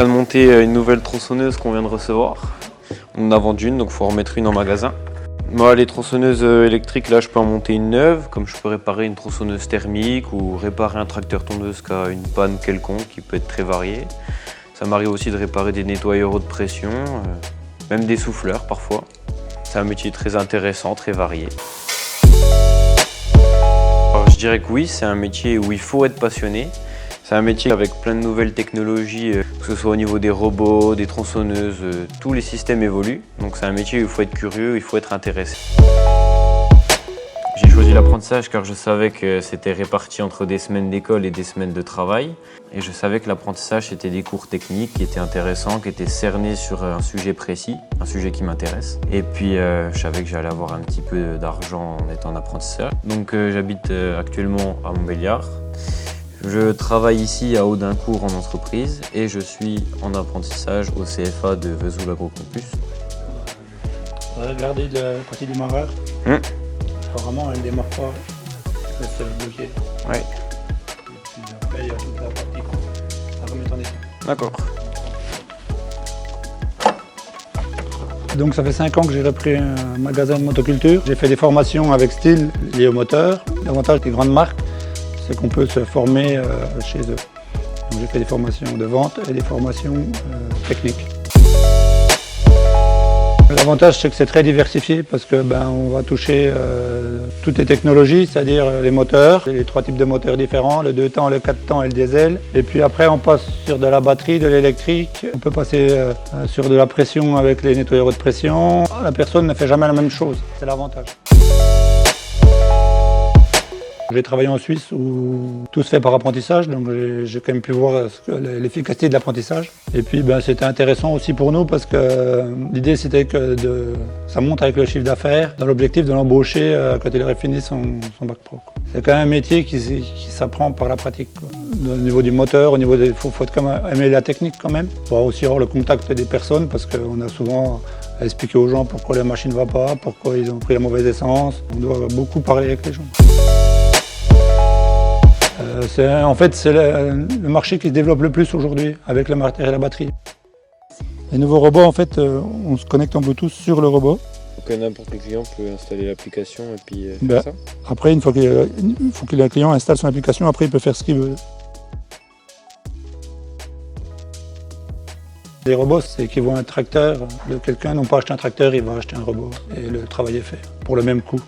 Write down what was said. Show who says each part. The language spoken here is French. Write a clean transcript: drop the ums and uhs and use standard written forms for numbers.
Speaker 1: train de monter une nouvelle tronçonneuse qu'on vient de recevoir. On en a vendu une, donc il faut en remettre une en magasin. Moi, les tronçonneuses électriques, là, je peux en monter une neuve, comme je peux réparer une tronçonneuse thermique ou réparer un tracteur-tondeuse qui a une panne quelconque qui peut être très variée. Ça m'arrive aussi de réparer des nettoyeurs haute pression, même des souffleurs parfois. C'est un métier très intéressant, très varié. Alors, je dirais que oui, c'est un métier où il faut être passionné. C'est un métier avec plein de nouvelles technologies, que ce soit au niveau des robots, des tronçonneuses, tous les systèmes évoluent. Donc c'est un métier où il faut être curieux, il faut être intéressé. J'ai choisi l'apprentissage car je savais que c'était réparti entre des semaines d'école et des semaines de travail. Et je savais que l'apprentissage c'était des cours techniques qui étaient intéressants, qui étaient cernés sur un sujet précis, un sujet qui m'intéresse. Et puis je savais que j'allais avoir un petit peu d'argent en étant en apprentissage. Donc j'habite actuellement à Montbéliard. Je travaille ici à Audincourt en entreprise et je suis en apprentissage au CFA de Vesoul Agrocampus.
Speaker 2: Regardez la partie du démarreur. Apparemment, elle ne démarre pas, elle reste bloquée.
Speaker 1: Oui.
Speaker 2: Et puis après, il y a toute la partie à remettre en état.
Speaker 1: D'accord.
Speaker 2: Donc ça fait 5 ans que j'ai repris un magasin de motoculture. J'ai fait des formations avec style liées au moteur. L'avantage des grandes marques, c'est qu'on peut se former chez eux. Donc j'ai fait des formations de vente et des formations techniques. L'avantage, c'est que c'est très diversifié parce que on va toucher toutes les technologies, c'est-à-dire les moteurs, les 3 types de moteurs différents, le 2 temps, le 4 temps et le diesel. Et puis après, on passe sur de la batterie, de l'électrique. On peut passer sur de la pression avec les nettoyeurs haute pression. La personne ne fait jamais la même chose, c'est l'avantage. J'ai travaillé en Suisse où tout se fait par apprentissage, donc j'ai quand même pu voir l'efficacité de l'apprentissage. Et puis c'était intéressant aussi pour nous parce que l'idée c'était que ça monte avec le chiffre d'affaires dans l'objectif de l'embaucher quand il aurait fini son bac pro. C'est quand même un métier qui s'apprend par la pratique. Au niveau du moteur, il faut quand même aimer la technique quand même. Il faut aussi avoir le contact des personnes parce qu'on a souvent à expliquer aux gens pourquoi la machine ne va pas, pourquoi ils ont pris la mauvaise essence. On doit beaucoup parler avec les gens. En fait, c'est le marché qui se développe le plus aujourd'hui avec le moteur et la batterie. Les nouveaux robots, en fait, on se connecte en Bluetooth sur le robot.
Speaker 1: Donc n'importe quel client peut installer l'application et puis faire ça.
Speaker 2: Après, il faut que le client installe son application, après il peut faire ce qu'il veut. Les robots, c'est qu'ils voient un tracteur de quelqu'un, n'ont pas acheté un tracteur, ils vont acheter un robot et le travail est fait pour le même coût.